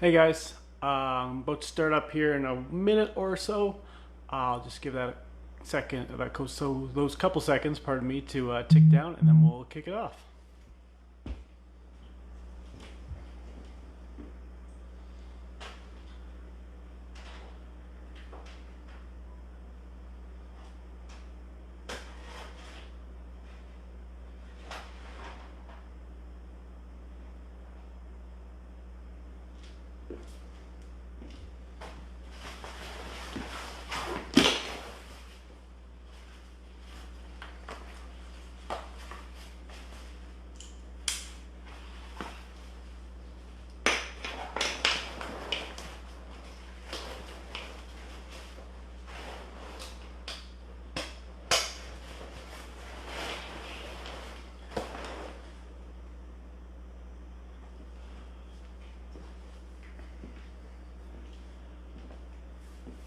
Hey guys, I'm about to start up here in a minute or so. I'll just give that a second, so those couple seconds, pardon me, to tick down, and then we'll kick it off.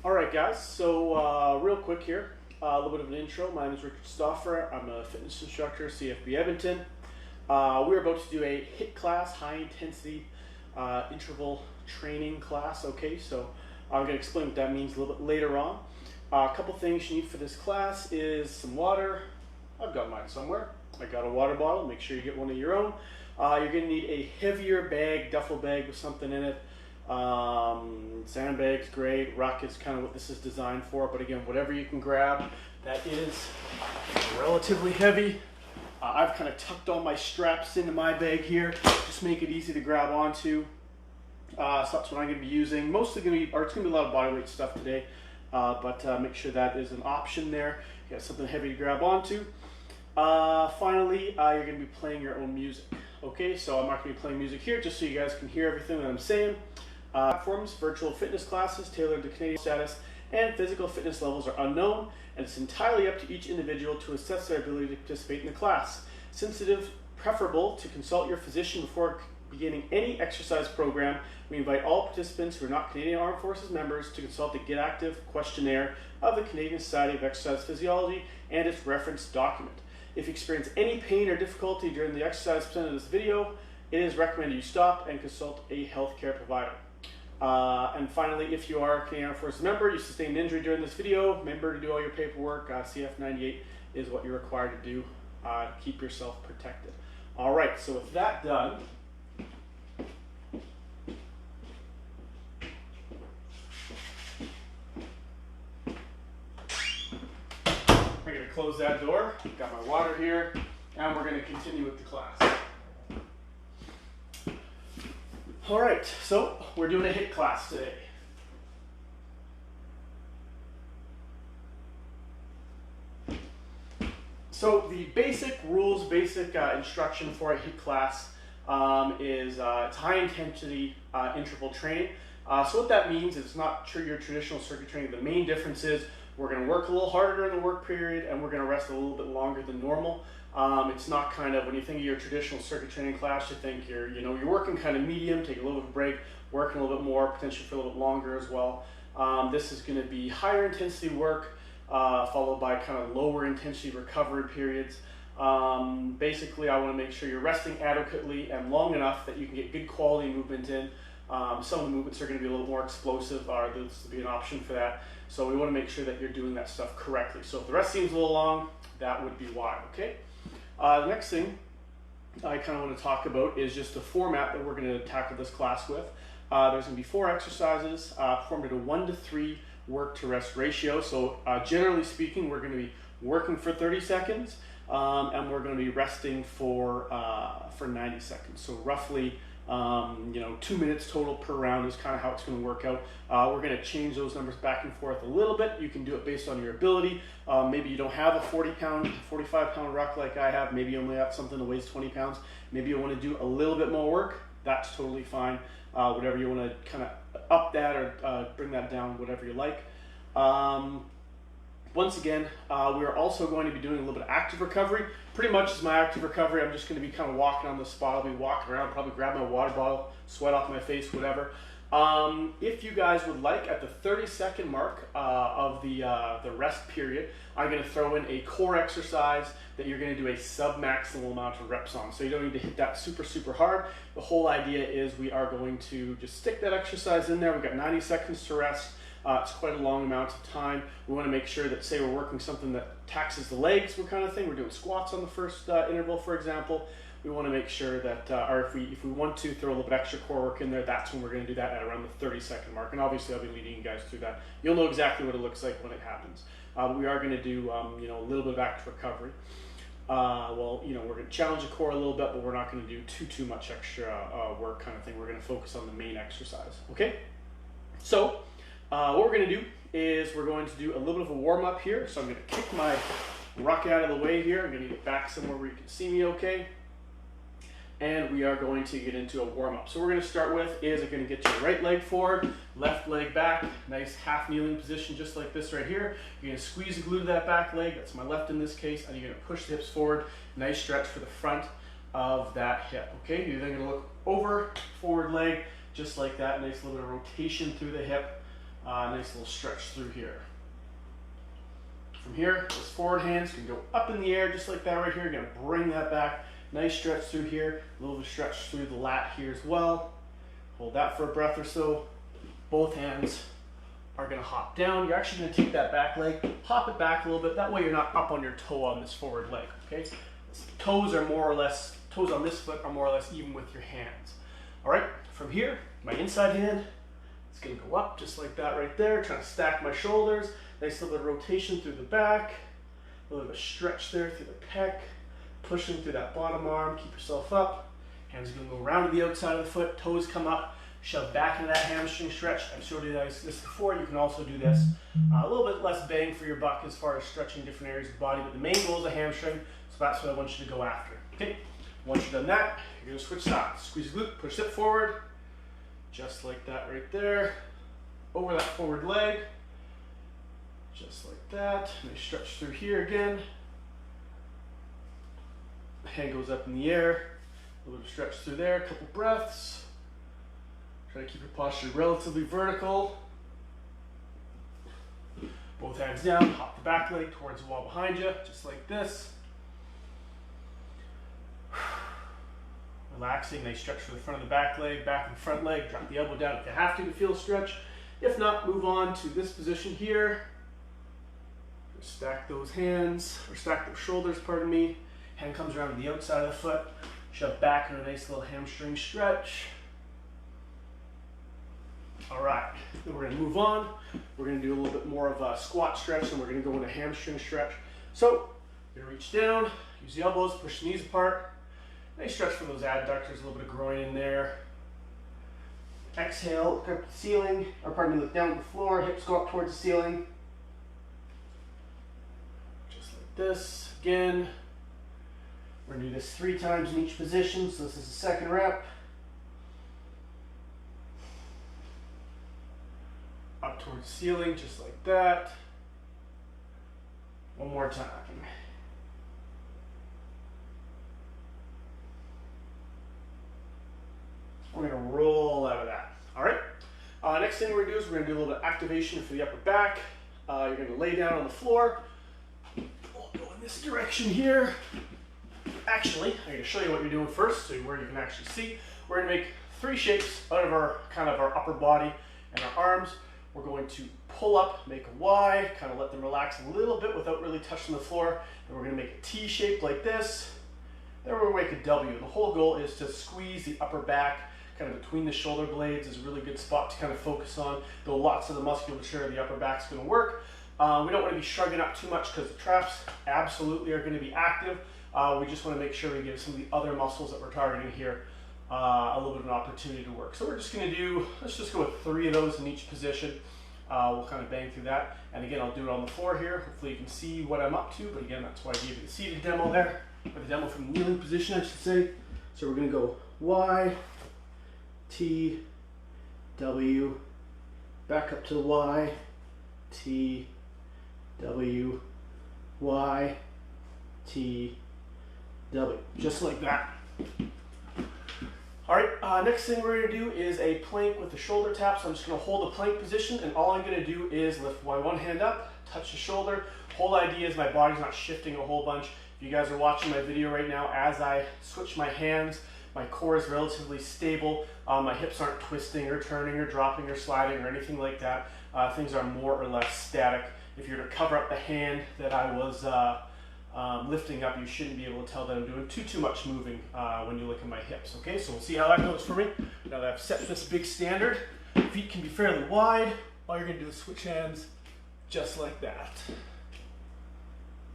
All right, guys. So real quick here, a little bit of an intro. My name is Richard Stauffer. I'm a fitness instructor, CFB Edmonton. We're about to do a HIIT class, high intensity interval training class. Okay, so I'm going to explain what that means a little bit later on. A couple things you need for this class is some water. I've got mine somewhere. I got a water bottle. Make sure you get one of your own. You're going to need a heavier bag, duffel bag with something in it. Sandbags, great. Ruck is kind of what this is designed for, but again, whatever you can grab that is relatively heavy. I've kind of tucked all my straps into my bag here, just make it easy to grab onto. So that's what I'm going to be using. Mostly going to be, or it's going to be a lot of bodyweight stuff today, but make sure that is an option there. You got something heavy to grab onto. Finally, you're going to be playing your own music. Okay, so I'm not going to be playing music here, just so you guys can hear everything that I'm saying. Platforms, virtual fitness classes tailored to Canadian status and physical fitness levels are unknown, and it's entirely up to each individual to assess their ability to participate in the class. Since it is preferable to consult your physician before beginning any exercise program, we invite all participants who are not Canadian Armed Forces members to consult the Get Active questionnaire of the Canadian Society of Exercise Physiology and its reference document. If you experience any pain or difficulty during the exercise presented in this video, it is recommended you stop and consult a healthcare provider. And finally, if you are a Canadian Armed Forces member, you sustained an injury during this video, remember to do all your paperwork. CF98 is what you're required to do to keep yourself protected. All right, so with that done, I'm going to close that door. Got my water here, and we're going to continue with the class. All right, so we're doing a HIIT class today. So the basic rules, basic instruction for a HIIT class is it's high intensity interval training. So what that means is it's not your traditional circuit training. The main difference is we're going to work a little harder during the work period, and we're going to rest a little bit longer than normal. It's not kind of, when you think of your traditional circuit training class, you think you're working kind of medium, take a little bit of a break, working a little bit more, potentially for a little bit longer as well. This is going to be higher intensity work, followed by kind of lower intensity recovery periods. Basically, I want to make sure you're resting adequately and long enough that you can get good quality movement in. Some of the movements are going to be a little more explosive, or this will be an option for that. So we want to make sure that you're doing that stuff correctly. So if the rest seems a little long, that would be why, okay? The next thing I kind of want to talk about is just the format that we're going to tackle this class with. There's going to be 4 exercises performed at a 1 to 3 work to rest ratio. So generally speaking, we're going to be working for 30 seconds and we're going to be resting for 90 seconds. So roughly 2 minutes total per round is kind of how it's going to work out. We're going to change those numbers back and forth a little bit. You can do it based on your ability. Maybe you don't have a 40-pound, 45-pound ruck like I have. Maybe you only have something that weighs 20 pounds. Maybe you want to do a little bit more work. That's totally fine. Whatever you want to kind of up that or bring that down, whatever you like. Once again, we're also going to be doing a little bit of active recovery. Pretty much as my active recovery, I'm just going to be kind of walking on the spot. I'll be walking around, probably grab my water bottle, sweat off my face, whatever. If you guys would like, at the 30-second mark of the rest period, I'm going to throw in a core exercise that you're going to do a sub-maximal amount of reps on. So you don't need to hit that super hard. The whole idea is we are going to just stick that exercise in there. We've got 90 seconds to rest. It's quite a long amount of time. We want to make sure that, say we're working something that taxes the legs, what kind of thing. We're doing squats on the first interval, for example. We want to make sure that, or if we want to throw a little bit extra core work in there, that's when we're going to do that at around the 30-second mark. And obviously, I'll be leading you guys through that. You'll know exactly what it looks like when it happens. We are going to do, a little bit of active recovery. We're going to challenge the core a little bit, but we're not going to do too much extra work kind of thing. We're going to focus on the main exercise. Okay. So what we're going to do is we're going to do a little bit of a warm up here. So I'm going to kick my ruck out of the way here. I'm going to get back somewhere where you can see me okay. And we are going to get into a warm-up. So what we're going to start with is I'm going to get your right leg forward, left leg back, nice half kneeling position just like this right here. You're going to squeeze the glute of that back leg, that's my left in this case, and you're going to push the hips forward, nice stretch for the front of that hip, okay? You're then going to look over, forward leg, just like that, nice little bit of rotation through the hip, nice little stretch through here. From here, those forward hands can go up in the air just like that right here. You're going to bring that back. Nice stretch through here, a little bit of stretch through the lat here as well. Hold that for a breath or so. Both hands are going to hop down. You're actually going to take that back leg, hop it back a little bit. That way you're not up on your toe on this forward leg, okay? Toes on this foot are more or less even with your hands. All right, from here, my inside hand is going to go up just like that right there. Trying to stack my shoulders. Nice little bit of rotation through the back. A little bit of stretch there through the pec. Pushing through that bottom arm, keep yourself up. Hands are going to go around to the outside of the foot, toes come up, shove back into that hamstring stretch. I've showed you this before. You can also do this. A little bit less bang for your buck as far as stretching different areas of the body, but the main goal is a hamstring, so that's what I want you to go after. Okay, once you've done that, you're going to switch sides. Squeeze the glute, push hip forward, just like that right there. Over that forward leg, just like that. Nice stretch through here again. Hand goes up in the air, a little bit of stretch through there, a couple breaths. Try to keep your posture relatively vertical. Both hands down, hop the back leg towards the wall behind you, just like this. Relaxing, nice stretch for the front of the back leg, back and front leg. Drop the elbow down if you have to feel a stretch. If not, move on to this position here. Stack those hands, or stack those shoulders, pardon me. Hand comes around to the outside of the foot, shove back in a nice little hamstring stretch. All right, then we're going to move on. We're going to do a little bit more of a squat stretch, and we're going to go into hamstring stretch. So, you're going to reach down, use the elbows, push the knees apart. Nice stretch for those adductors, a little bit of groin in there. Exhale, look up at the ceiling, or pardon me, look down at the floor, hips go up towards the ceiling. Just like this, again. We're going to do this 3 times in each position, so this is the second rep. Up towards the ceiling, just like that. One more time. We're going to roll out of that. All right. Next thing we're going to do is we're going to do a little bit of activation for the upper back. You're going to lay down on the floor. We'll go in this direction here. Actually, I'm going to show you what you're doing first, so where you can actually see. We're going to make 3 shapes out of our upper body and our arms. We're going to pull up, make a Y, kind of let them relax a little bit without really touching the floor. And we're going to make a T shape like this. Then we're going to make a W. The whole goal is to squeeze the upper back, kind of between the shoulder blades is a really good spot to kind of focus on, though lots of the musculature of the upper back is going to work. We don't want to be shrugging up too much because the traps absolutely are going to be active. We just want to make sure we give some of the other muscles that we're targeting here a little bit of an opportunity to work. So we're just going to do, let's just go with 3 of those in each position. We'll kind of bang through that. And again, I'll do it on the floor here. Hopefully you can see what I'm up to. But again, that's why I gave you the seated demo there, or the demo from the kneeling position, I should say. So we're going to go Y, T, W, back up to the Y, T, W, Y, T, W, just like that. All right, next thing we're going to do is a plank with the shoulder tap. So I'm just going to hold the plank position, and all I'm going to do is lift my one hand up, touch the shoulder. Whole idea is my body's not shifting a whole bunch. If you guys are watching my video right now, as I switch my hands, my core is relatively stable. My hips aren't twisting or turning or dropping or sliding or anything like that. Things are more or less static. If you're to cover up the hand that I was lifting up, you shouldn't be able to tell that I'm doing too much moving when you look at my hips. Okay, so we'll see how that goes for me. Now that I've set this big standard, feet can be fairly wide. All you're going to do is switch hands just like that.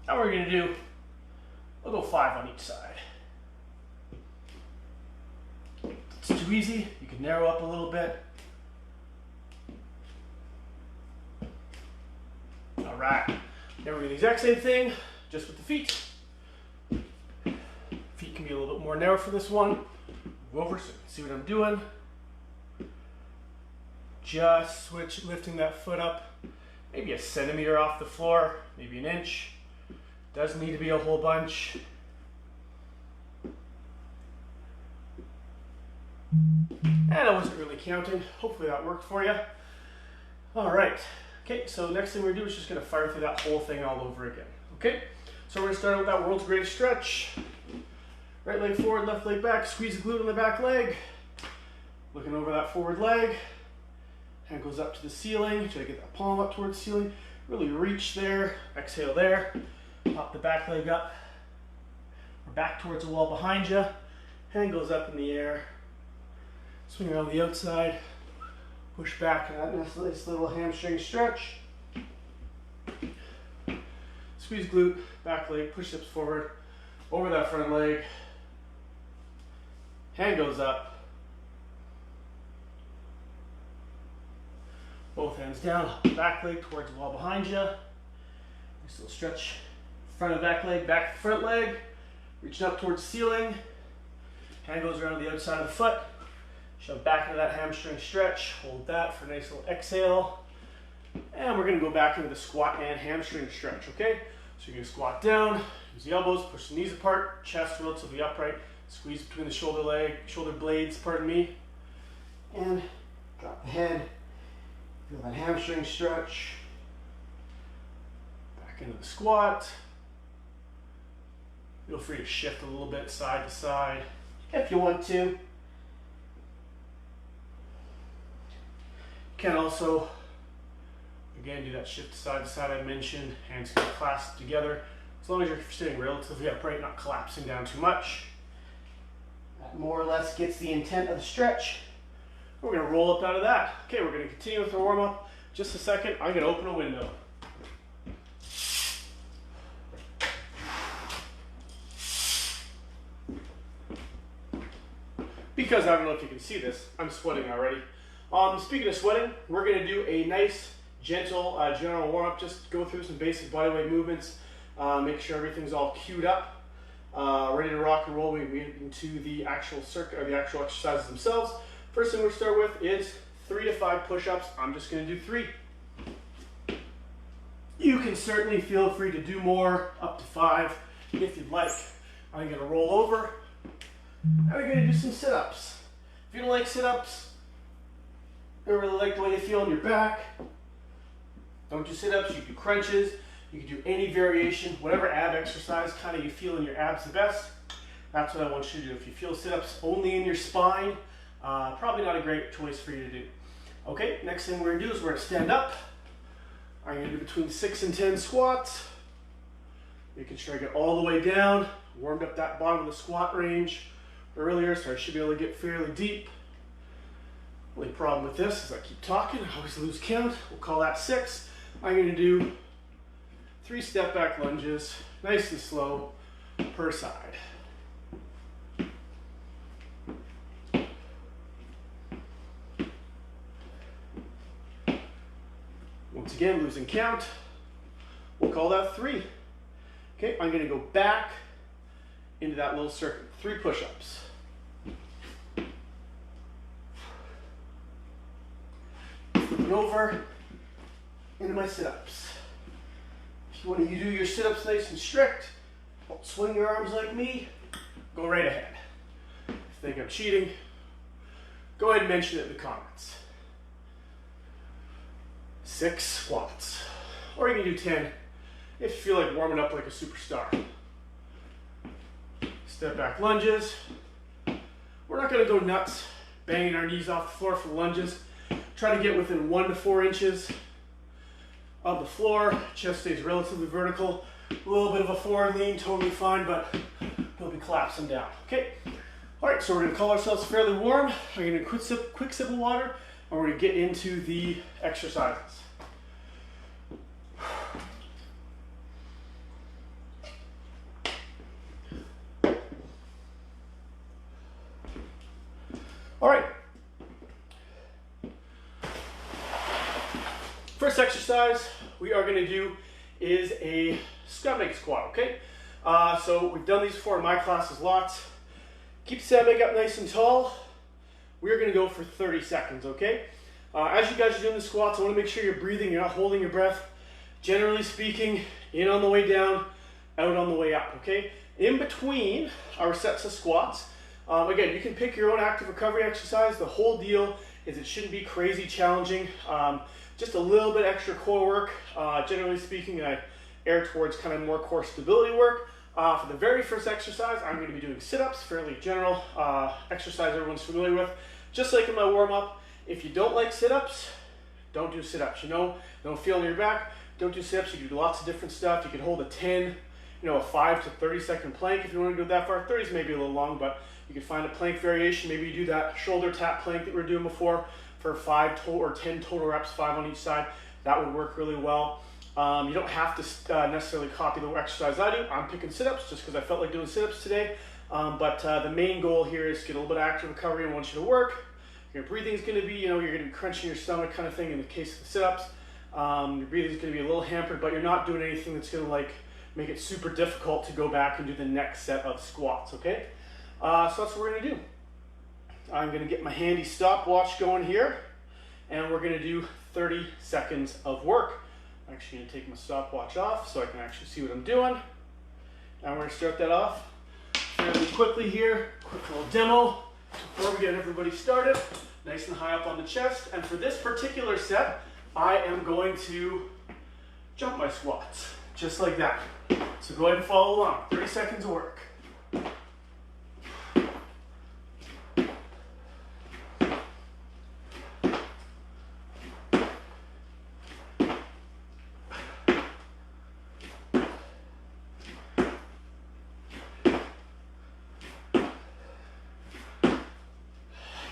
Now what we're going to do, we'll go 5 on each side. It's too easy. You can narrow up a little bit. All right. Now we're going to do the exact same thing, just with the feet. Feet can be a little bit more narrow for this one. Move over so you can see what I'm doing. Just switch, lifting that foot up, maybe a centimeter off the floor, maybe an inch. Doesn't need to be a whole bunch. And I wasn't really counting. Hopefully that worked for you. All right. Okay, so next thing we're going to do is just going to fire through that whole thing all over again. Okay, so we're going to start with that world's greatest stretch. Right leg forward, left leg back. Squeeze the glute on the back leg. Looking over that forward leg. Hand goes up to the ceiling. Try to get that palm up towards the ceiling. Really reach there. Exhale there. Pop the back leg up. Or back towards the wall behind you. Hand goes up in the air. Swing around the outside. Push back to that nice little hamstring stretch. Squeeze glute, back leg, push hips forward. Over that front leg. Hand goes up. Both hands down, back leg towards the wall behind you. Nice little stretch. Front and back leg, back front leg. Reaching up towards the ceiling. Hand goes around the outside of the foot. Shove back into that hamstring stretch. Hold that for a nice little exhale. And we're going to go back into the squat and hamstring stretch, okay? So you're going to squat down, use the elbows, push the knees apart, chest relatively upright, squeeze between the shoulder blades, pardon me. And drop the head. Feel that hamstring stretch. Back into the squat. Feel free to shift a little bit side to side if you want to. You can also, again, do that shift side to side I mentioned. Hands can be clasped together. As long as you're sitting relatively upright, not collapsing down too much. That more or less gets the intent of the stretch. We're going to roll up out of that. Okay, we're going to continue with our warm up. Just a second, I'm going to open a window. Because I don't know if you can see this, I'm sweating already. Speaking of sweating, we're going to do a nice, gentle, general warm-up. Just go through some basic bodyweight movements. Make sure everything's all queued up, ready to rock and roll. We get into the actual circuit or the actual exercises themselves. First thing we'll start with is 3 to 5 push-ups. I'm just going to do 3. You can certainly feel free to do more, up to 5, if you'd like. I'm going to roll over, and we're going to do some sit-ups. If you don't like sit-ups, don't really like the way they feel on your back, don't do sit-ups. You can do crunches. You can do any variation, whatever ab exercise kind of you feel in your abs the best. That's what I want you to do. If you feel sit-ups only in your spine, probably not a great choice for you to do. Okay, next thing we're going to do is we're going to stand up. I'm going to do between 6 and 10 squats. Making sure I get all the way down. Warmed up that bottom of the squat range earlier, so I should be able to get fairly deep. Only problem with this is I keep talking, I always lose count. We'll call that 6. I'm going to do 3 step back lunges, nice and slow, per side. Once again, losing count. We'll call that 3. Okay, I'm going to go back into that little circuit. 3 push-ups. Flipping over into my sit-ups. If you want to do your sit-ups nice and strict, don't swing your arms like me, go right ahead. If you think I'm cheating, Go ahead and mention it in the comments. 6 squats. Or you can do 10 if you feel like warming up like a superstar. Step back lunges. We're not going to go nuts banging our knees off the floor for lunges. Try to get within 1 to 4 inches of the floor. Chest stays relatively vertical. A little bit of a forward lean, totally fine, but you'll be collapsing down. Okay. All right, so we're going to call ourselves fairly warm. We're going to do a quick sip of water, and we're going to get into the exercises. All right. First exercise we are going to do is a stomach squat, okay? So we've done these before in my classes lots. Keep the sandbag up nice and tall. We're going to go for 30 seconds, okay? As you guys are doing the squats, I want to make sure you're breathing, you're not holding your breath. Generally speaking, in on the way down, out on the way up, okay? In between our sets of squats, again, you can pick your own active recovery exercise. The whole deal is it shouldn't be crazy challenging. Just a little bit extra core work. Generally speaking, I err towards kind of more core stability work. For the very first exercise, I'm going to be doing sit-ups, fairly general exercise everyone's familiar with. Just like in my warm-up, if you don't like sit-ups, don't do sit-ups. You know, don't feel in your back, don't do sit-ups. You can do lots of different stuff. You can hold a 10, a 5 to 30 second plank if you want to go that far. 30 is maybe a little long, but you can find a plank variation. Maybe you do that shoulder tap plank that we were doing before for 5 total or 10 total reps, 5 on each side. That would work really well. You don't have to necessarily copy the exercise I do. I'm picking sit-ups just because I felt like doing sit-ups today. But the main goal here is to get a little bit of active recovery. I want you to work. Your breathing is going to be, you're going to be crunching your stomach kind of thing in the case of the sit-ups. Your breathing is going to be a little hampered, but you're not doing anything that's going to make it super difficult to go back and do the next set of squats, okay? So that's what we're going to do. I'm going to get my handy stopwatch going here, and we're going to do 30 seconds of work. I'm actually going to take my stopwatch off so I can actually see what I'm doing. And we're going to start that off fairly quickly here. Quick little demo before we get everybody started. Nice and high up on the chest. And for this particular set, I am going to jump my squats, just like that. So go ahead and follow along. 30 seconds of work.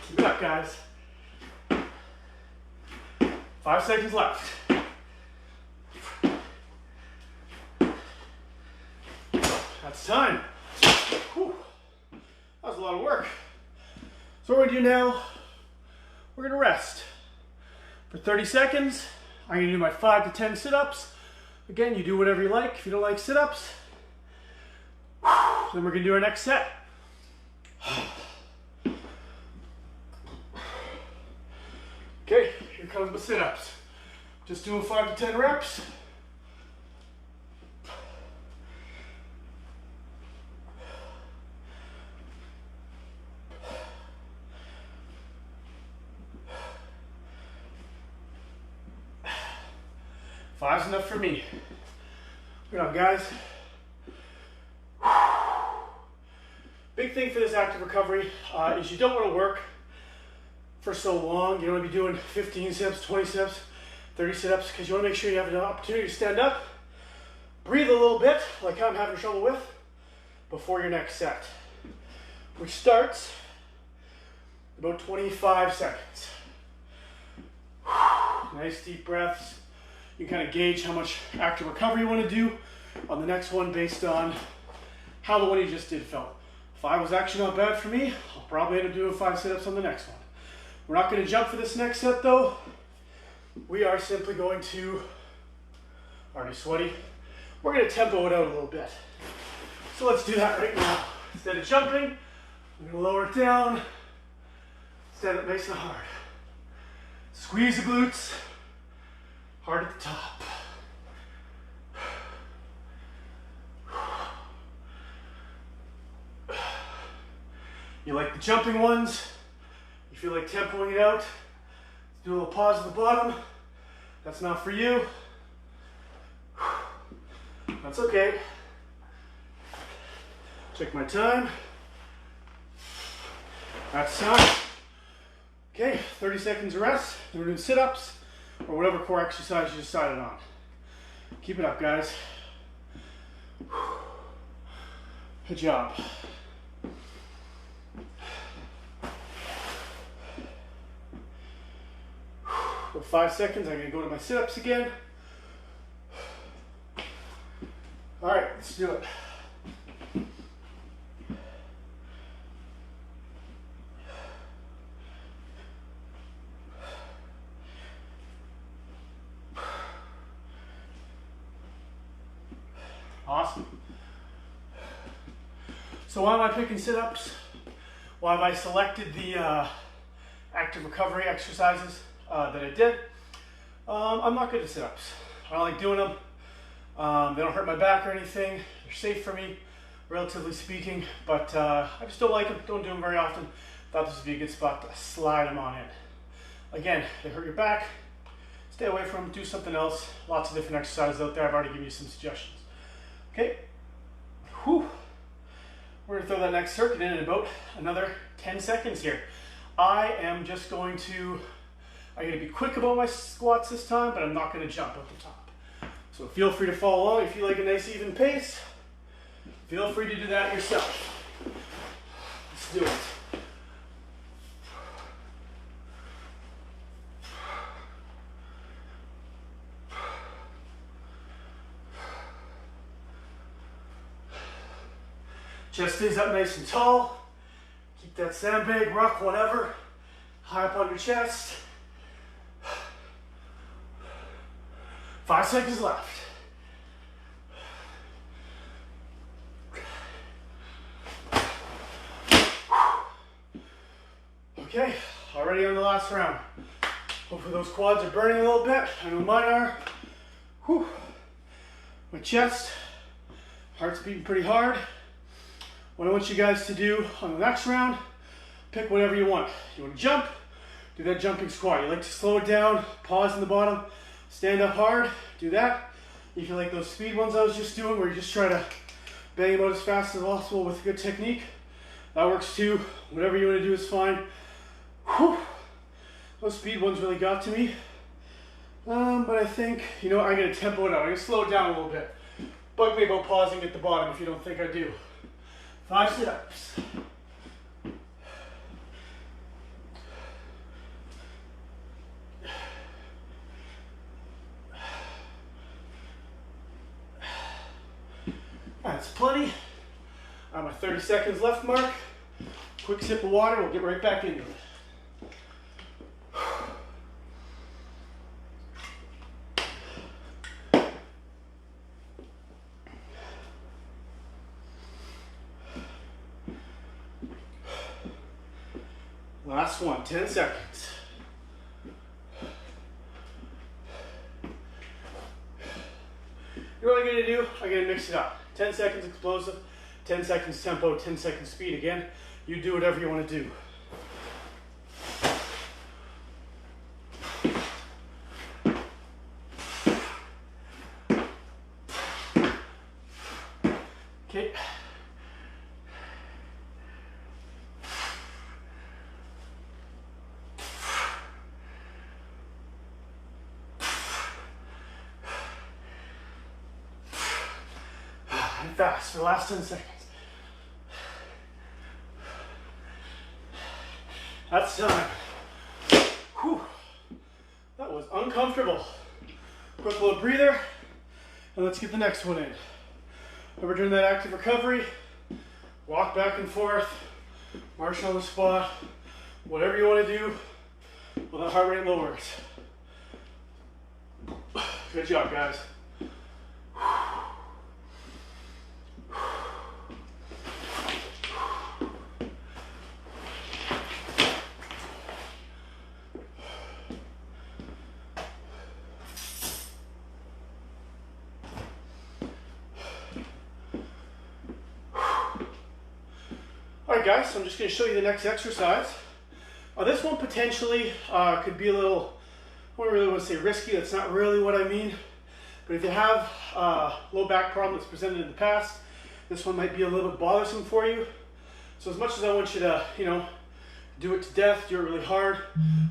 Keep it up, guys. 5 seconds left. That's time. Whew. That was a lot of work. So what we're going to do now, we're going to rest for 30 seconds. I'm going to do my 5 to 10 sit-ups. Again, you do whatever you like. If you don't like sit-ups, then we're going to do our next set. Okay, here comes my sit-ups. Just doing 5 to 10 reps. Five's enough for me. Good on, guys. Big thing for this active recovery is you don't want to work for so long. You don't want to be doing 15 sit-ups, 20 sit-ups, 30 sit-ups, because you want to make sure you have an opportunity to stand up, breathe a little bit, like I'm having trouble with, before your next set, which starts about 25 seconds. Nice deep breaths. You can kind of gauge how much active recovery you want to do on the next one based on how the one you just did felt. 5 was actually not bad for me. I'll probably end up doing 5 sit-ups on the next one. We're not going to jump for this next set though. We are simply going to, already sweaty, we're going to tempo it out a little bit. So let's do that right now. Instead of jumping, I'm going to lower it down, stand up nice and hard. Squeeze the glutes, hard at the top. You like the jumping ones? You feel like tempoing it out, do a little pause at the bottom. That's not for you. That's okay. Check my time. That's time. Okay, 30 seconds of rest. Then we're doing sit-ups or whatever core exercise you decided on. Keep it up, guys. Good job. For 5 seconds, I'm gonna go to my sit-ups again. All right, let's do it. Awesome. So why am I picking sit-ups? Why have I selected the active recovery exercises that I did? I'm not good at sit-ups. I don't like doing them. They don't hurt my back or anything. They're safe for me, relatively speaking, but I just don't like them. Don't do them very often. Thought this would be a good spot to slide them on in. Again, they hurt your back. Stay away from them. Do something else. Lots of different exercises out there. I've already given you some suggestions. Okay. Whew. We're going to throw that next circuit in about another 10 seconds here. I'm going to be quick about my squats this time, but I'm not going to jump at the top. So feel free to follow along if you like a nice even pace. Feel free to do that yourself. Let's do it. Chest stays up nice and tall. Keep that sandbag, ruck, whatever, high up on your chest. 5 seconds left. Okay, already on the last round. Hopefully those quads are burning a little bit. I know mine are. Whew. My chest, heart's beating pretty hard. What I want you guys to do on the next round, pick whatever you want. You want to jump, do that jumping squat. You like to slow it down, pause in the bottom, stand up hard, do that. If you like those speed ones I was just doing, where you just try to bang them out as fast as possible with good technique, that works too. Whatever you want to do is fine. Whew. Those speed ones really got to me. But I think, I'm going to tempo it out. I'm going to slow it down a little bit. Bug me about pausing at the bottom if you don't think I do. 5 sit-ups. That's plenty. I'm at 30 seconds left mark. Quick sip of water, we'll get right back into it. Last one, 10 seconds. You know what I'm going to do? I'm going to mix it up. 10 seconds explosive, 10 seconds tempo, 10 seconds speed again. You do whatever you want to do. Okay. Fast for the last 10 seconds. That's time. Whew. That was uncomfortable. Quick little breather, and let's get the next one in. We're doing that active recovery. Walk back and forth, march on the spot, whatever you want to do while the heart rate lowers. Good job, guys. Alright guys, so I'm just going to show you the next exercise. This one potentially could be a little, I don't really want to say risky, that's not really what I mean. But if you have a low back problem that's presented in the past, this one might be a little bit bothersome for you. So as much as I want you to, do it to death, do it really hard,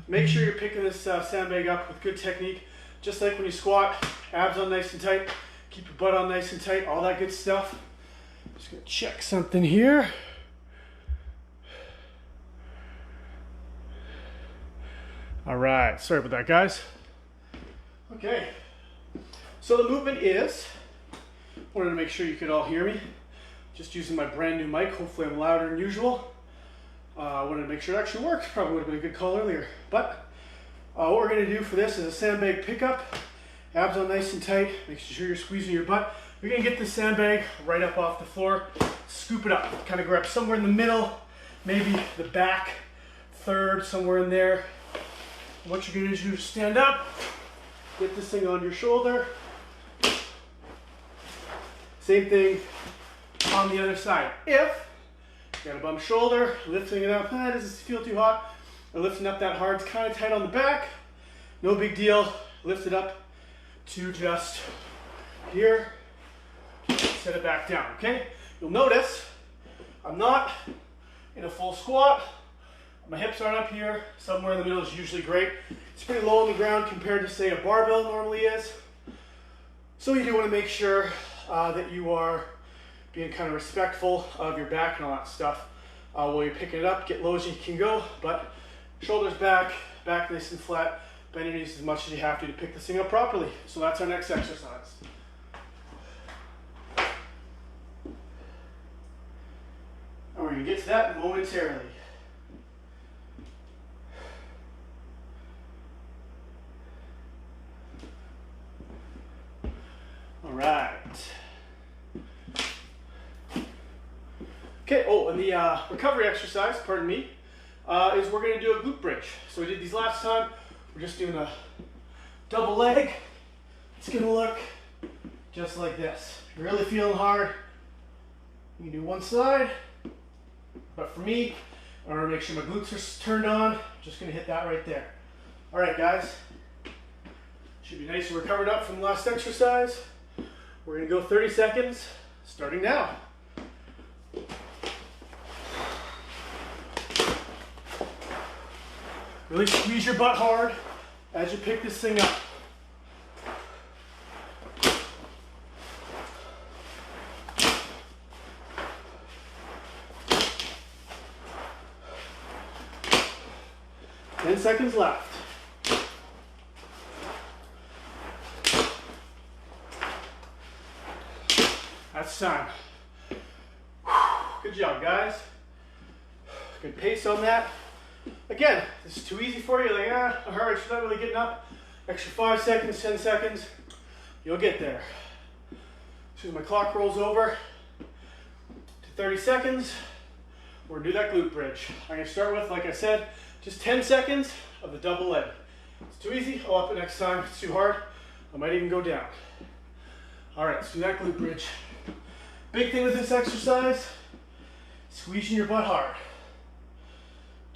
make sure you're picking this sandbag up with good technique. Just like when you squat, abs on nice and tight, keep your butt on nice and tight, all that good stuff. Just gonna check something here. All right, sorry about that, guys. Okay, so the movement is, wanted to make sure you could all hear me. Just using my brand new mic, hopefully I'm louder than usual. Wanted to make sure it actually worked, probably would have been a good call earlier. But what we're gonna do for this is a sandbag pickup. Abs on nice and tight, make sure you're squeezing your butt. You're gonna get the sandbag right up off the floor, scoop it up, kind of grab somewhere in the middle, maybe the back third, somewhere in there. What you're gonna do is stand up, get this thing on your shoulder. Same thing on the other side. If you got a bum shoulder, lifting it up, doesn't feel too hot, or lifting up that hard, it's kind of tight on the back, no big deal. Lift it up to just here, set it back down, okay? You'll notice I'm not in a full squat. My hips aren't up here. Somewhere in the middle is usually great. It's pretty low on the ground compared to, say, a barbell normally is. So you do want to make sure that you are being kind of respectful of your back and all that stuff while you're picking it up. Get low as you can go, but shoulders back, back nice and flat. Bend your knees as much as you have to pick this thing up properly. So that's our next exercise. And we're going to get to that momentarily. All right. Okay, and the recovery exercise, pardon me, is we're going to do a glute bridge. So we did these last time. We're just doing a double leg. It's going to look just like this. If you're really feeling hard, you can do one side. But for me, I want to make sure my glutes are turned on. I'm just going to hit that right there. All right, guys. Should be nice and recovered up from the last exercise. We're going to go 30 seconds, starting now. Really squeeze your butt hard as you pick this thing up. Ten seconds left. That's time. Good job, guys. Good pace on that. Again, this is too easy for you. Like, alright, she's not really getting up. Extra 5 seconds, 10 seconds. You'll get there. As soon as my clock rolls over to 30 seconds, we're gonna do that glute bridge. I'm gonna start with, like I said, just 10 seconds of the double leg. It's too easy. I'll up it next time. If it's too hard, I might even go down. All right, let's do that glute bridge. Big thing with this exercise, squeezing your butt hard.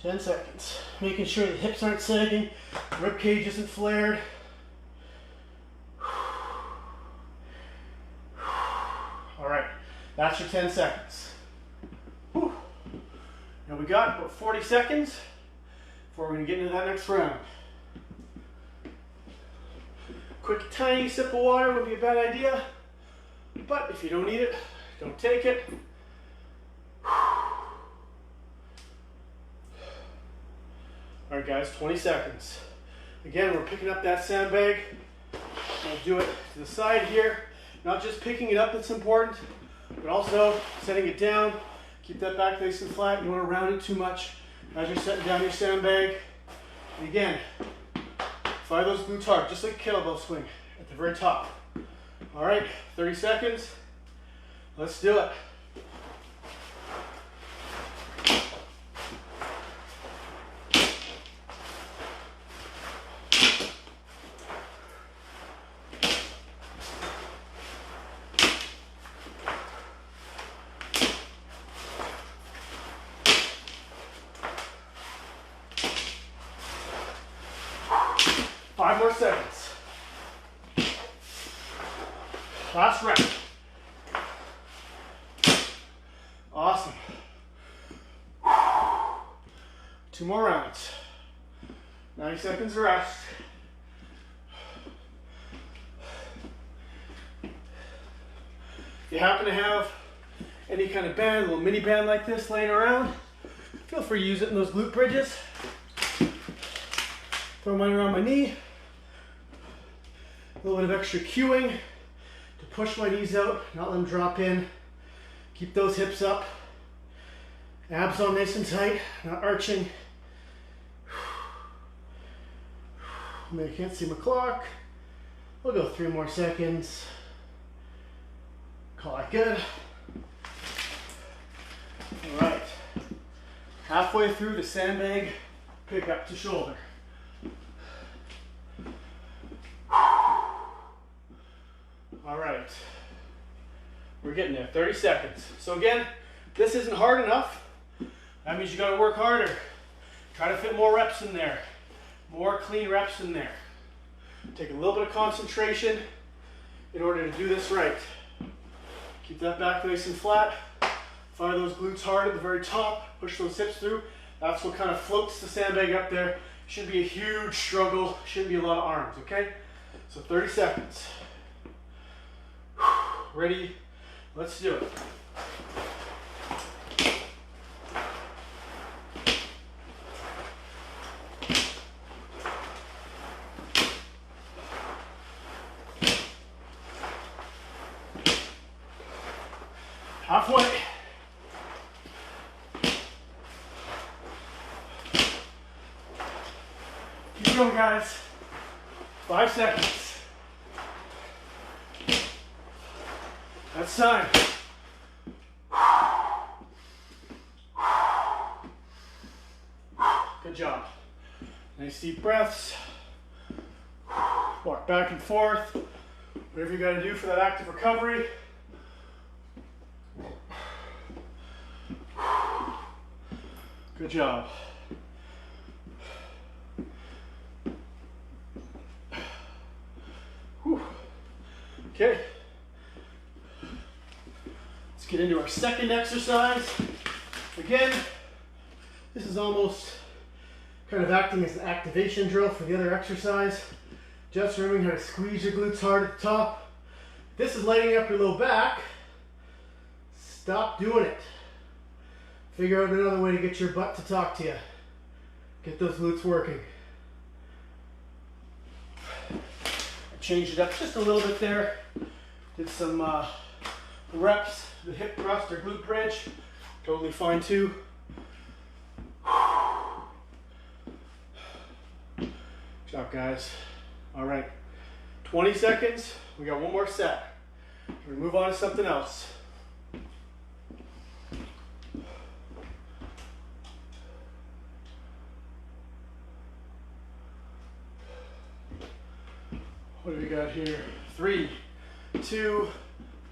10 seconds. Making sure the hips aren't sagging, rib cage isn't flared. All right, that's your 10 seconds. Whew. Now we got about 40 seconds before we're gonna get into that next round. Quick tiny sip of water would be a bad idea, but if you don't need it, don't take it. All right, guys, 20 seconds. Again, we're picking up that sandbag. We'll do it to the side here. Not just picking it up that's important, but also setting it down. Keep that back nice and flat. You don't want to round it too much as you're setting down your sandbag. And again, fire those glutes hard, just like a kettlebell swing at the very top. All right, 30 seconds. Let's do it. 5 more seconds. Last rep. Awesome. 2 more rounds. 90 seconds rest. If you happen to have any kind of band, a little mini band like this laying around, feel free to use it in those glute bridges. Throw mine around my knee. A little bit of extra cueing to push my knees out, not let them drop in. Keep those hips up. Abs on nice and tight, not arching. I can't see my clock. We'll go 3 more seconds. Call that good. All right. Halfway through the sandbag, pick up to shoulder. All right. We're getting there, 30 seconds. So again, this isn't hard enough. That means you gotta work harder. Try to fit more reps in there. More clean reps in there. Take a little bit of concentration in order to do this right. Keep that back nice and flat. Fire those glutes hard at the very top. Push those hips through. That's what kind of floats the sandbag up there. Shouldn't be a huge struggle. Shouldn't be a lot of arms, okay? So 30 seconds. Ready? Let's do it. Halfway. Keep going, guys. 5 seconds. That's time. Good job. Nice deep breaths. Walk back and forth. Whatever you got to do for that active recovery. Good job. Whew. Okay. Let's get into our second exercise. Again, this is almost kind of acting as an activation drill for the other exercise. Just remembering how to squeeze your glutes hard at the top. This is lighting up your low back. Stop doing it. Figure out another way to get your butt to talk to you. Get those glutes working. I changed it up just a little bit there. Did some reps, the hip thrust or glute bridge. Totally fine too. Good job, guys. All right, 20 seconds. We got 1 more set. We're gonna move on to something else. What do we got here? 3, 2,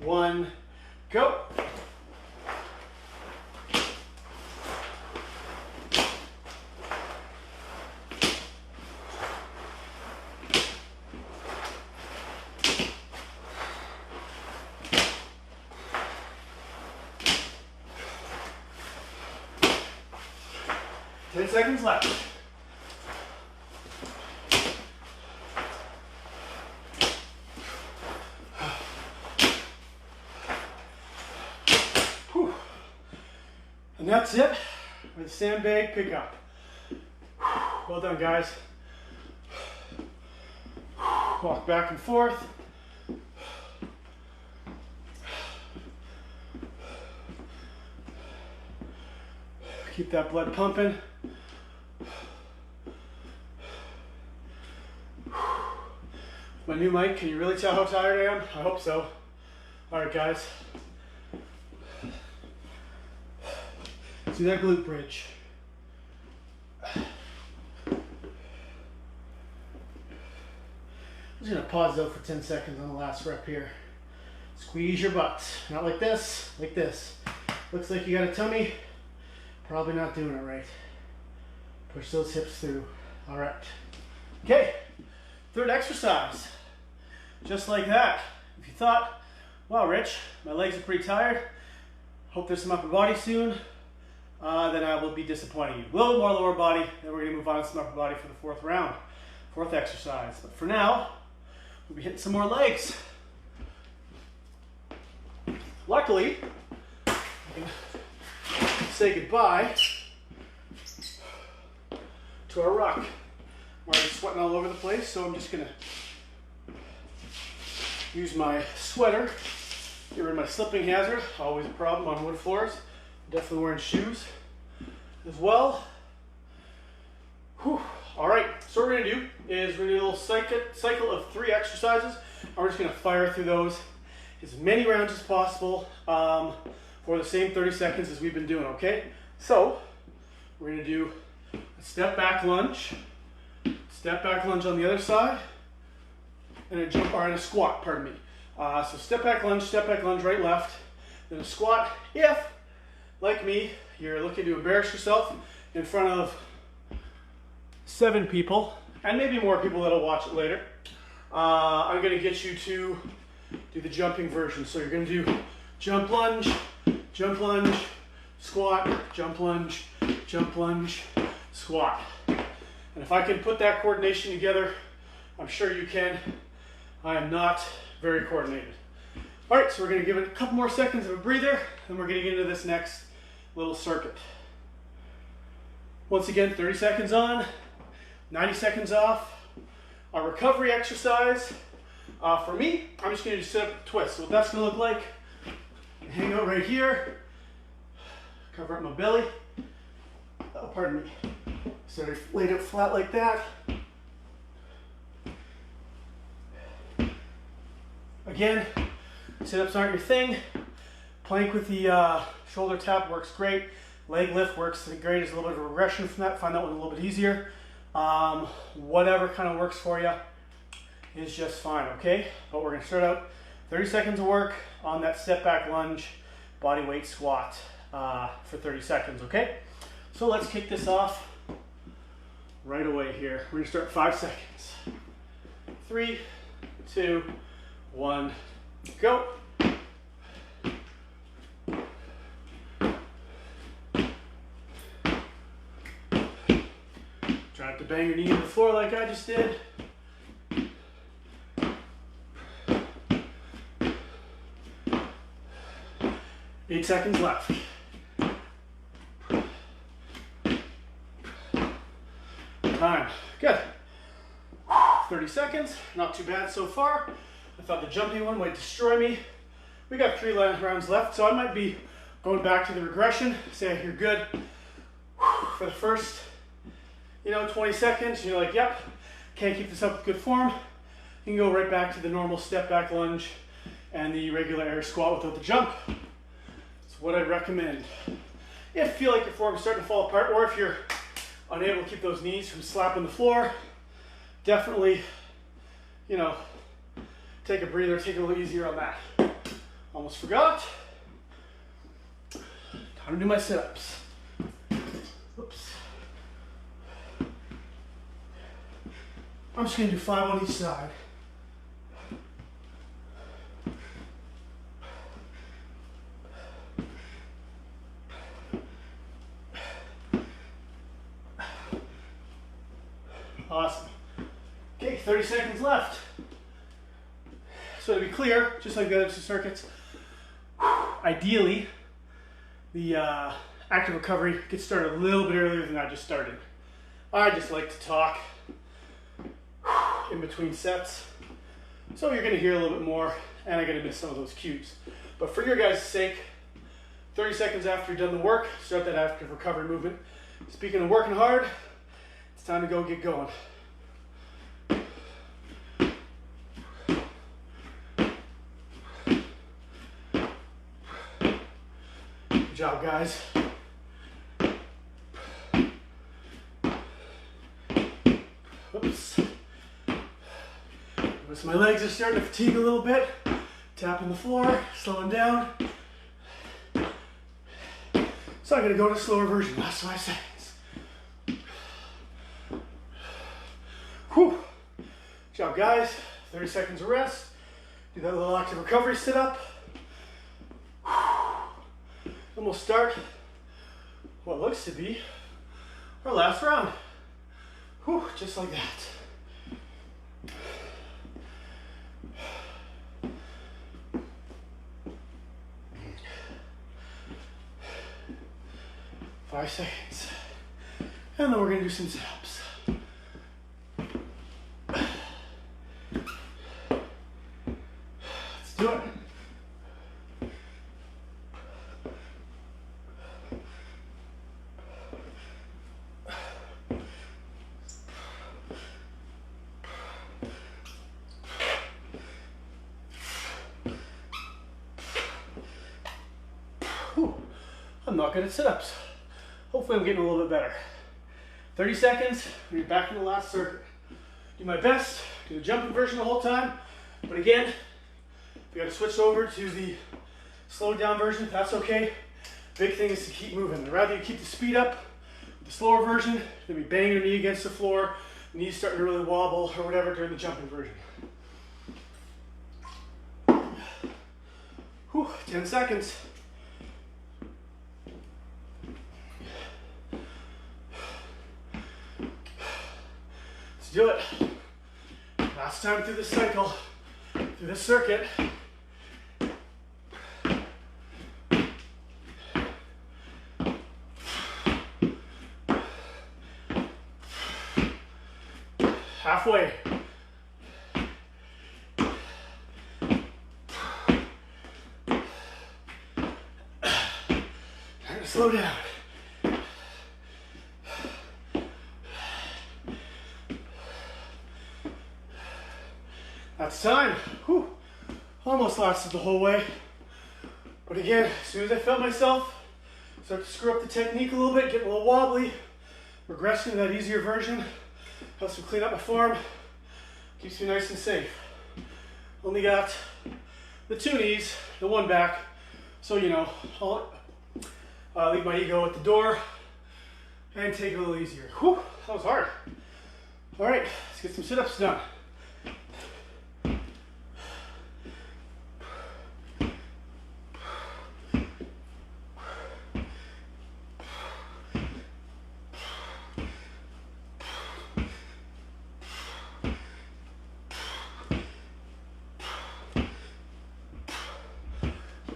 1, go. Ten seconds left. And that's it with sandbag pickup. Well done, guys. Walk back and forth. Keep that blood pumping. My new mic, can you really tell how tired I am? I hope so. All right, guys. Let's do that glute bridge. I'm just gonna pause though for 10 seconds on the last rep here. Squeeze your butt. Not like this, like this. Looks like you got a tummy. Probably not doing it right. Push those hips through. All right. Okay. Third exercise, just like that. If you thought, wow, Rich, my legs are pretty tired, hope there's some upper body soon, then I will be disappointing you. A little more lower body, then we're going to move on to some upper body for the fourth round, fourth exercise. But for now, we'll be hitting some more legs. Luckily, I can say goodbye to our ruck. I'm already sweating all over the place, so I'm just going to use my sweater, get rid of my slipping hazard, always a problem on wood floors. Definitely wearing shoes as well. Whew. All right, so what we're gonna do is we're gonna do a little cycle of 3 exercises. And we're just gonna fire through those as many rounds as possible for the same 30 seconds as we've been doing, okay? So we're gonna do a step back lunge on the other side, and a jump, or a squat, pardon me. So step back lunge, right, left, then a squat. If, like me, you're looking to embarrass yourself in front of 7 people, and maybe more people that'll watch it later, I'm gonna get you to do the jumping version. So you're gonna do jump lunge, squat, jump lunge, squat. And if I can put that coordination together, I'm sure you can. I am not very coordinated. All right, so we're gonna give it a couple more seconds of a breather, and we're gonna get into this next little circuit. Once again, 30 seconds on, 90 seconds off. Our recovery exercise, for me, I'm just gonna do sit-up twist. So what that's gonna look like, hang out right here, cover up my belly. Oh, pardon me. So I laid it flat like that. Again, sit-ups aren't your thing. Plank with the shoulder tap works great. Leg lift works great. There's a little bit of a regression from that. Find that one a little bit easier. Whatever kind of works for you is just fine, okay? But we're gonna start out 30 seconds of work on that step back lunge, body weight squat for 30 seconds, okay? So let's kick this off right away here. We're gonna start 5 seconds. 3, 2, 1, go. Try not to bang your knee to the floor like I just did. Eight seconds left. Time. Good. 30 seconds. Not too bad so far. I thought the jumping one might destroy me. We got 3 rounds left, so I might be going back to the regression. Say you're good for the first, 20 seconds. You're like, yep, can't keep this up with good form. You can go right back to the normal step back lunge and the regular air squat without the jump. That's what I'd recommend. If you feel like your form is starting to fall apart, or if you're unable to keep those knees from slapping the floor, definitely, take a breather, take it a little easier on that. Almost forgot. Time to do my sit-ups. Oops. I'm just gonna do 5 on each side. Awesome. Okay, 30 seconds left. So to be clear, just like the other 2 circuits, ideally, the active recovery gets started a little bit earlier than I just started. I just like to talk in between sets, so you're going to hear a little bit more, and I'm going to miss some of those cues. But for your guys' sake, 30 seconds after you've done the work, start that active recovery movement. Speaking of working hard, it's time to go get going. Good job, guys. Oops. Notice my legs are starting to fatigue a little bit. Tapping the floor, slowing down. So I'm going to go to a slower version, last 5 seconds. Whew. Good job, guys. 30 seconds of rest. Do that little active recovery sit-up. And we'll start what looks to be our last round. Whew, just like that. Five seconds. And then we're gonna do some sit-ups. Let's do it. Whew. I'm not good at sit-ups. Hopefully I'm getting a little bit better. 30 seconds, we'll be back in the last circuit. Do my best, do the jumping version the whole time, but again, we gotta switch over to the slowed down version, that's okay. Big thing is to keep moving. I'd rather you keep the speed up, the slower version, than be banging your knee against the floor, knees starting to really wobble or whatever during the jumping version. Whew, 10 seconds. Do it. Last time through this cycle, through this circuit. Halfway. Time to slow down. That's time. Whew. Almost lasted the whole way. But again, as soon as I felt myself start to screw up the technique a little bit, getting a little wobbly, regressing to that easier version, helps me clean up my form, keeps me nice and safe. Only got the two knees, the one back, so you know, I'll leave my ego at the door and take it a little easier. Whew, that was hard. All right, let's get some sit-ups done.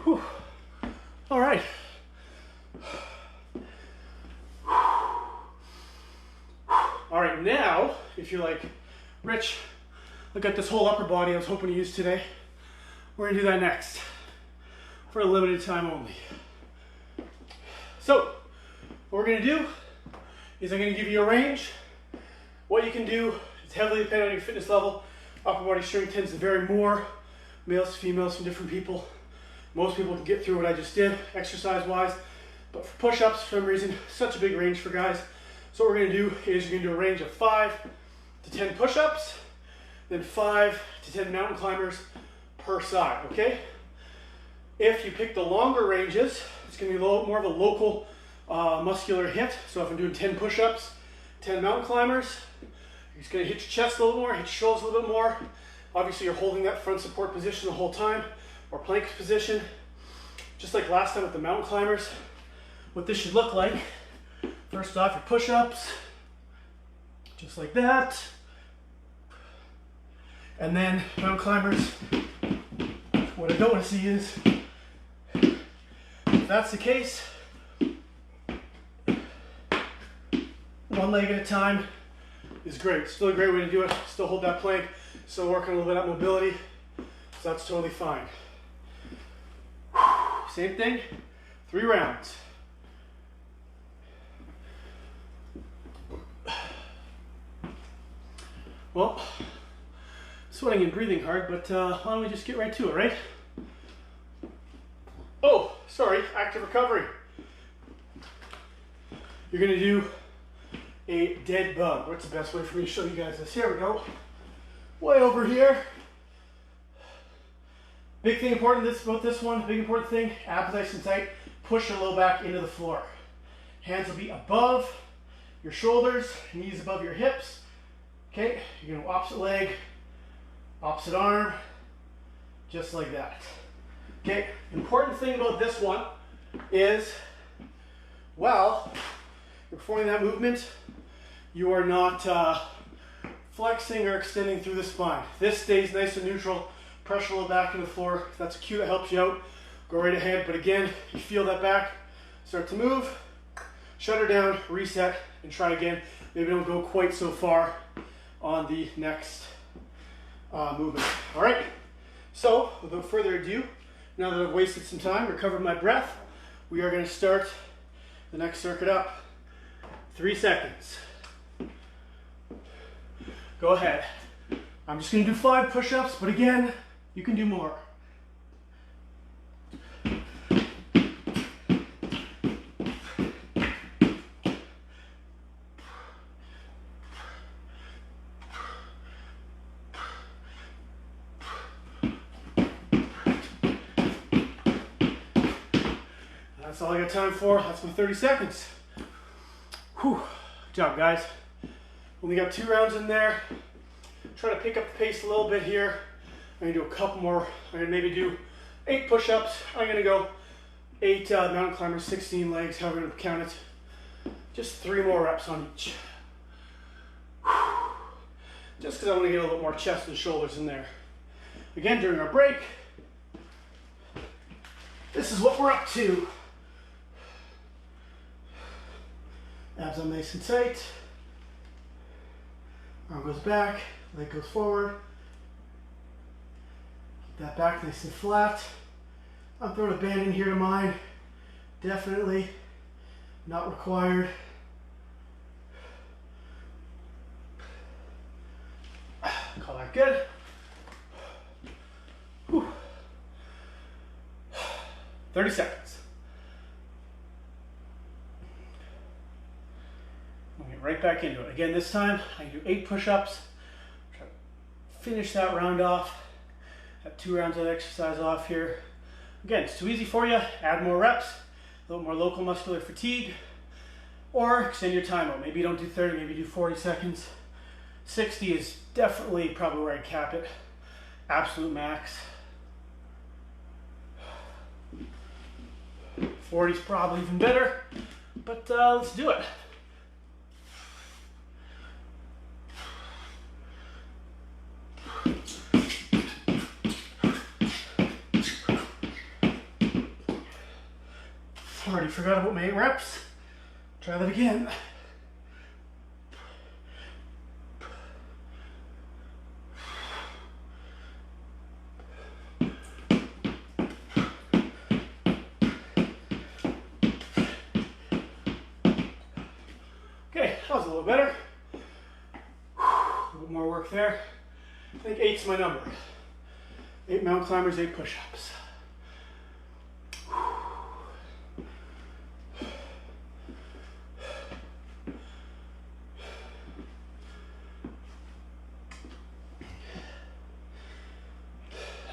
Whew. All right. All right, now, if you're like, Rich, look at this whole upper body I was hoping to use today. We're gonna do that next for a limited time only. So, what we're gonna do is I'm gonna give you a range. What you can do is heavily dependent on your fitness level. Upper body strength tends to vary more, males to females, from different people. Most people can get through what I just did, exercise-wise, but for push-ups, for some reason, such a big range for guys. So what we're gonna do is you're gonna do a range of 5 to 10 push-ups, then 5 to 10 mountain climbers per side, okay? If you pick the longer ranges, it's gonna be a little more of a local muscular hit. So if I'm doing 10 push-ups, 10 mountain climbers, you're just gonna hit your chest a little more, hit your shoulders a little bit more. Obviously you're holding that front support position the whole time, or plank position. Just like last time with the mountain climbers, what this should look like. First off, your push-ups, just like that. And then mountain climbers, what I don't want to see is, if that's the case, one leg at a time is great. Still a great way to do it. Still hold that plank, still working a little bit of mobility, so that's totally fine. Same thing, 3 rounds. Well, sweating and breathing hard, but why don't we just get right to it, right? Oh, sorry, active recovery. You're gonna do a dead bug. What's the best way for me to show you guys this? Here we go. Way over here. Big thing important about this one, big important thing, abs nice and tight, push your low back into the floor. Hands will be above your shoulders, knees above your hips. Okay, you're gonna go opposite leg, Opposite arm, just like that. Okay, important thing about this one is, while you're performing that movement, you are not flexing or extending through the spine. This stays nice and neutral. Pressure a little back into the floor. If that's a cue that helps you out, go right ahead. But again, you feel that back, start to move, shut her down, reset, and try again. Maybe don't go quite so far on the next movement. All right, so without further ado, now that I've wasted some time, recovered my breath, we are going to start the next circuit up. 3 seconds. Go ahead. I'm just going to do 5 push-ups, but again, you can do more. That's all I got time for. That's my 30 seconds. Whew. Good job, guys. Only got 2 rounds in there. Try to pick up the pace a little bit here. I'm gonna do a couple more. I'm gonna maybe do 8 push-ups. I'm gonna go 8 mountain climbers, 16 legs, however I'm gonna count it. Just 3 more reps on each. Whew. Just because I want to get a little bit more chest and shoulders in there. Again, during our break, this is what we're up to. Abs on nice and tight. Arm goes back, leg goes forward. Keep that back nice and flat. I'm throwing a band in here to mine. Definitely not required. Call that good. Whew. 30 seconds. I'll get right back into it. Again, this time I do 8 push-ups. Try to finish that round off. Have 2 rounds of exercise off here. Again, it's too easy for you. Add more reps, a little more local muscular fatigue, or extend your time out. Maybe you don't do 30, maybe you do 40 seconds. 60 is definitely probably where I'd cap it. Absolute max. 40 is probably even better, but let's do it. Already forgot about my 8 reps. Try that again. Okay, that was a little better. A little bit more work there. I think 8's my number. 8 mountain climbers, 8 push-ups.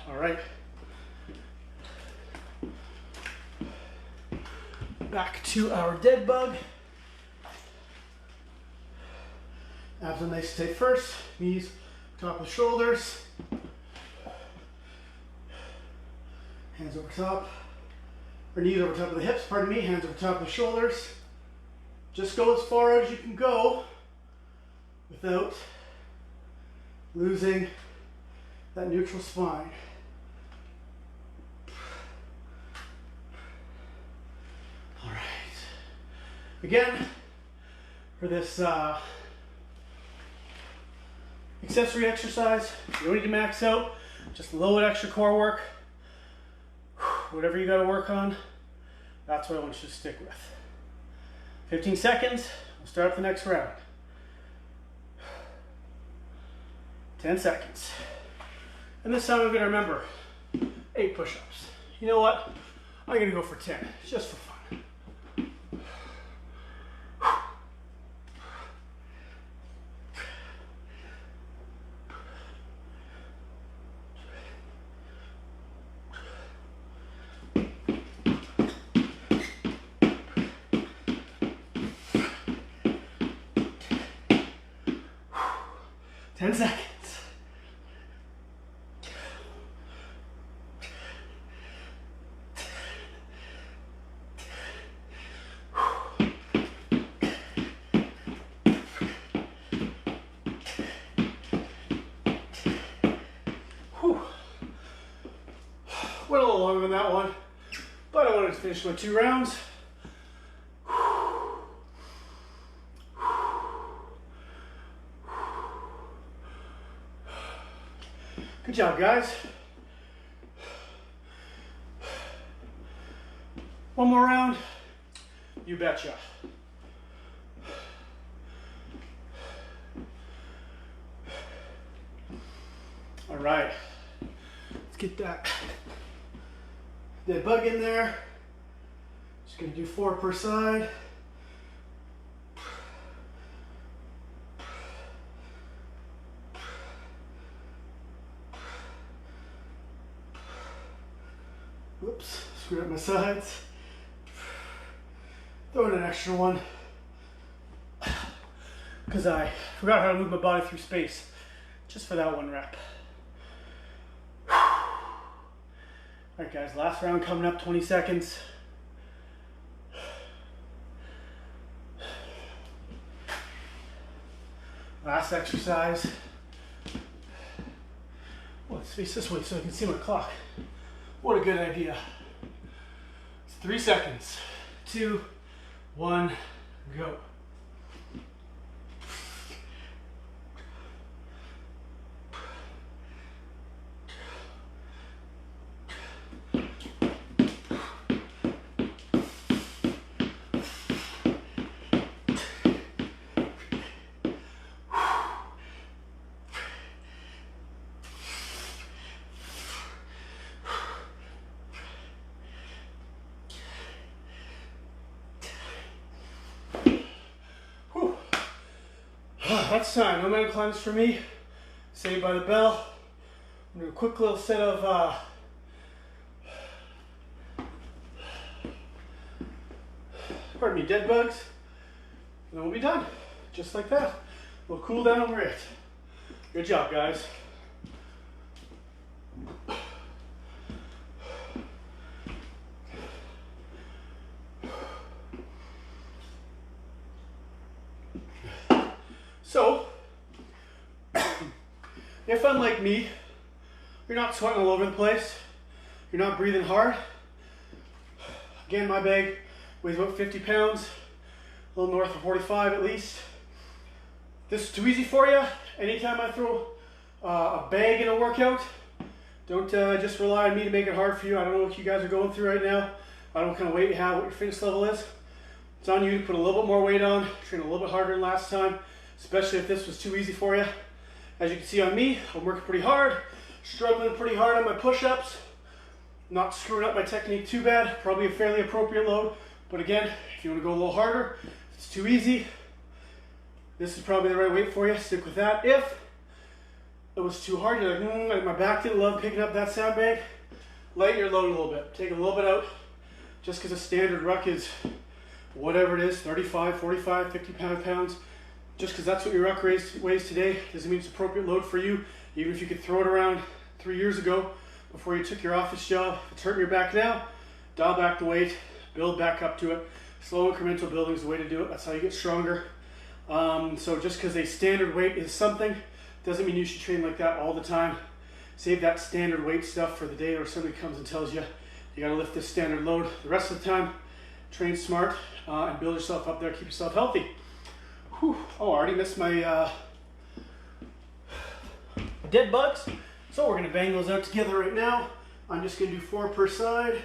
All right. Back to our dead bug. Abs on nice and tight first. Knees top of the shoulders. Hands over top. Or knees over top of the hips, pardon me. Hands over top of the shoulders. Just go as far as you can go without losing that neutral spine. All right. Again, for this accessory exercise, you don't need to max out, just a little bit extra core work. Whatever you got to work on, that's what I want you to stick with. 15 seconds, we'll start up the next round. 10 seconds. And this time I'm going to remember 8 push-ups. You know what? I'm going to go for 10, just for fun. Ten seconds. little longer than that one, but I wanted to finish my 2 rounds. Good job, guys. One more round. You betcha. All right. Let's get that dead bug in there. Just gonna do 4 per side. Whoops, screwed up my sides. Throw in an extra one because I forgot how to move my body through space just for that 1 rep. All right, guys, last round coming up, 20 seconds. Last exercise. Well, let's face this way so I can see my clock. What a good idea. It's 3 seconds. 2, 1, go. That's time. No mountain climbs for me. Saved by the bell. I'm gonna do a quick little set of pardon me, dead bugs. And then we'll be done. Just like that. We'll cool down and we're it. Good job, guys. So, if unlike me, you're not sweating all over the place, you're not breathing hard. Again, my bag weighs about 50 pounds, a little north of 45 at least. This is too easy for you. Anytime I throw a bag in a workout, don't just rely on me to make it hard for you. I don't know what you guys are going through right now. I don't know what kind of weight you have, what your fitness level is. It's on you to put a little bit more weight on, train a little bit harder than last time. Especially if this was too easy for you. As you can see on me, I'm working pretty hard, struggling pretty hard on my push-ups, not screwing up my technique too bad, probably a fairly appropriate load. But again, if you want to go a little harder, if it's too easy, this is probably the right weight for you. Stick with that. If it was too hard, you're like, my back didn't love picking up that sandbag, lighten your load a little bit. Take a little bit out, just because a standard ruck is whatever it is, 35, 45, 50 pounds. Just because that's what your ruck weighs today doesn't mean it's appropriate load for you. Even if you could throw it around 3 years ago before you took your office job. If it's hurting your back now, dial back the weight, build back up to it. Slow incremental building is the way to do it. That's how you get stronger. So just because a standard weight is something doesn't mean you should train like that all the time. Save that standard weight stuff for the day where somebody comes and tells you you got to lift this standard load. The rest of the time, train smart and build yourself up there. Keep yourself healthy. Whew. Oh, I already missed my dead bugs. So we're going to bang those out together right now. I'm just going to do 4 per side.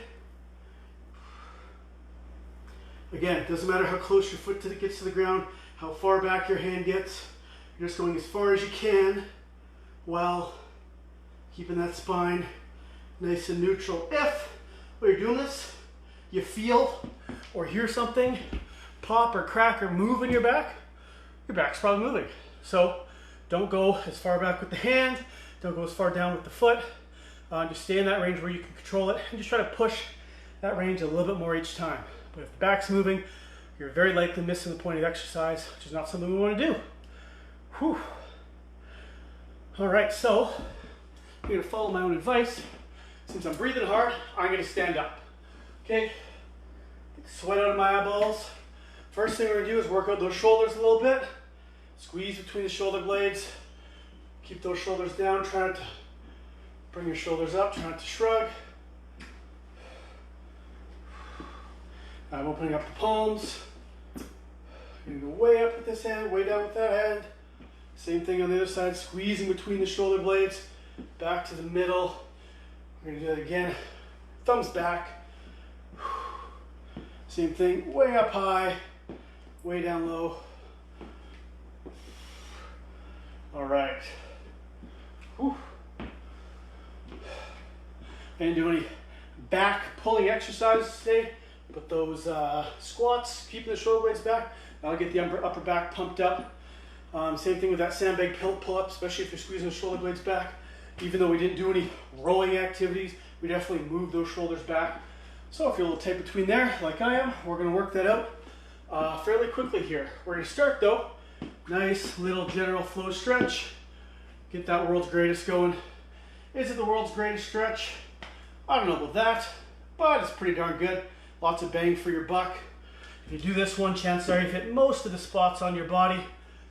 Again, it doesn't matter how close your foot gets to the ground, how far back your hand gets. You're just going as far as you can while keeping that spine nice and neutral. If while you're doing this, you feel or hear something pop or crack or move in your back's probably moving. So don't go as far back with the hand, don't go as far down with the foot. Just stay in that range where you can control it and just try to push that range a little bit more each time. But if the back's moving, you're very likely missing the point of exercise, which is not something we want to do. Whew. All right, so I'm going to follow my own advice. Since I'm breathing hard, I'm going to stand up. Okay, get the sweat out of my eyeballs. First thing we're going to do is work out those shoulders a little bit. Squeeze between the shoulder blades. Keep those shoulders down. Try not to bring your shoulders up. Try not to shrug. I'm opening up the palms. I'm going to go way up with this hand, way down with that hand. Same thing on the other side, squeezing between the shoulder blades, back to the middle. We're going to do that again. Thumbs back. Same thing, way up high, way down low. All right. Whew. I didn't do any back pulling exercises today, but those squats, keeping the shoulder blades back, that'll get the upper back pumped up. Same thing with that sandbag pull-up, especially if you're squeezing the shoulder blades back. Even though we didn't do any rowing activities, we definitely moved those shoulders back. So if you're a little tight between there, like I am, we're going to work that out fairly quickly here. We're going to start though, nice little general flow stretch. Get that world's greatest going. Is it the world's greatest stretch? I don't know about that, but it's pretty darn good. Lots of bang for your buck. If you do this one, chances are you've hit most of the spots on your body.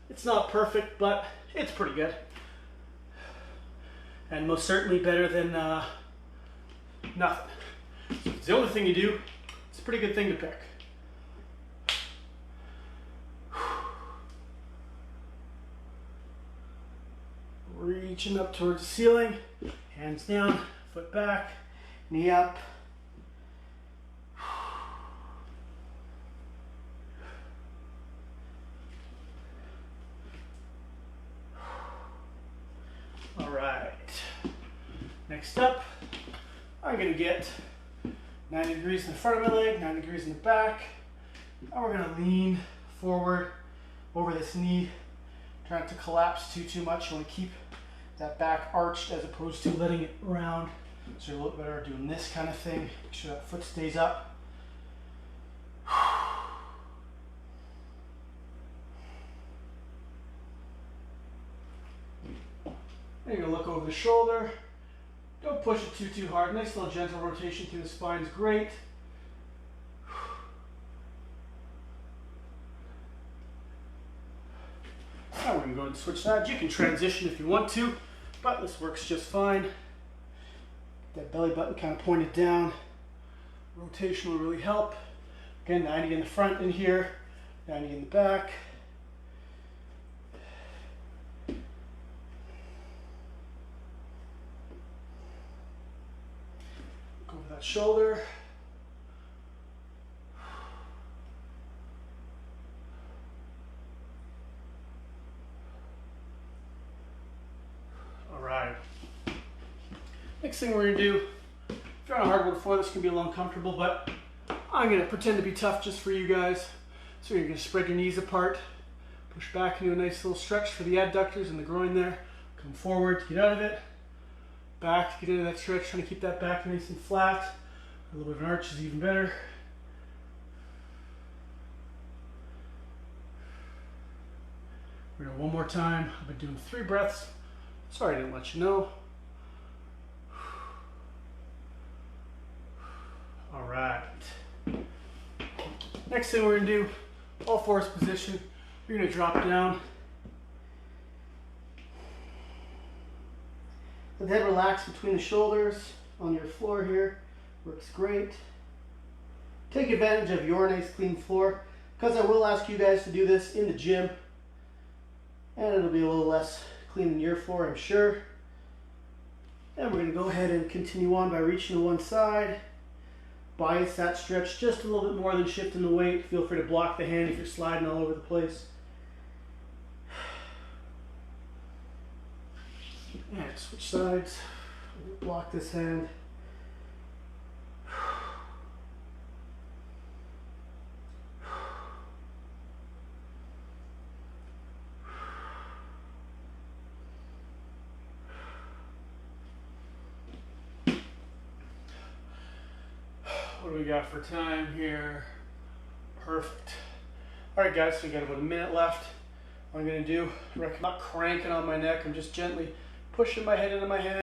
It's not perfect, but it's pretty good. And most certainly better than nothing. So if it's the only thing you do, it's a pretty good thing to pick. Reaching up towards the ceiling, hands down, foot back, knee up. All right, next up, I'm going to get 90 degrees in the front of my leg, 90 degrees in the back, and we're going to lean forward over this knee. Try not to collapse too much. You want to keep that back arched as opposed to letting it round. So you're a little better doing this kind of thing. Make sure that foot stays up. Then you're going to look over the shoulder. Don't push it too hard. Nice little gentle rotation through the spine is great. Now we're going to go ahead and switch sides. You can transition if you want to, but this works just fine. That belly button kind of pointed down. Rotation will really help. Again, 90 in the front in here, 90 in the back. Go over that shoulder. Next thing we're going to do, if you're on a hardwood floor, this can be a little uncomfortable, but I'm going to pretend to be tough just for you guys. So you're going to spread your knees apart, push back into a nice little stretch for the adductors and the groin there. Come forward to get out of it, back to get into that stretch, trying to keep that back nice and flat. A little bit of an arch is even better. We're going to one more time. I've been doing 3 breaths. Sorry I didn't let you know. All right. Next thing we're going to do, all fours position. You're going to drop down. Let the head relax between the shoulders on your floor here. Works great. Take advantage of your nice clean floor, because I will ask you guys to do this in the gym. And it'll be a little less clean than your floor, I'm sure. And we're going to go ahead and continue on by reaching to one side. Bias that stretch just a little bit more than shifting the weight. Feel free to block the hand if you're sliding all over the place. And switch sides. Block this hand. What do we got for time here? Perfect. All right, guys, so we got about a minute left. What I'm going to do, I'm not cranking on my neck. I'm just gently pushing my head into my hand.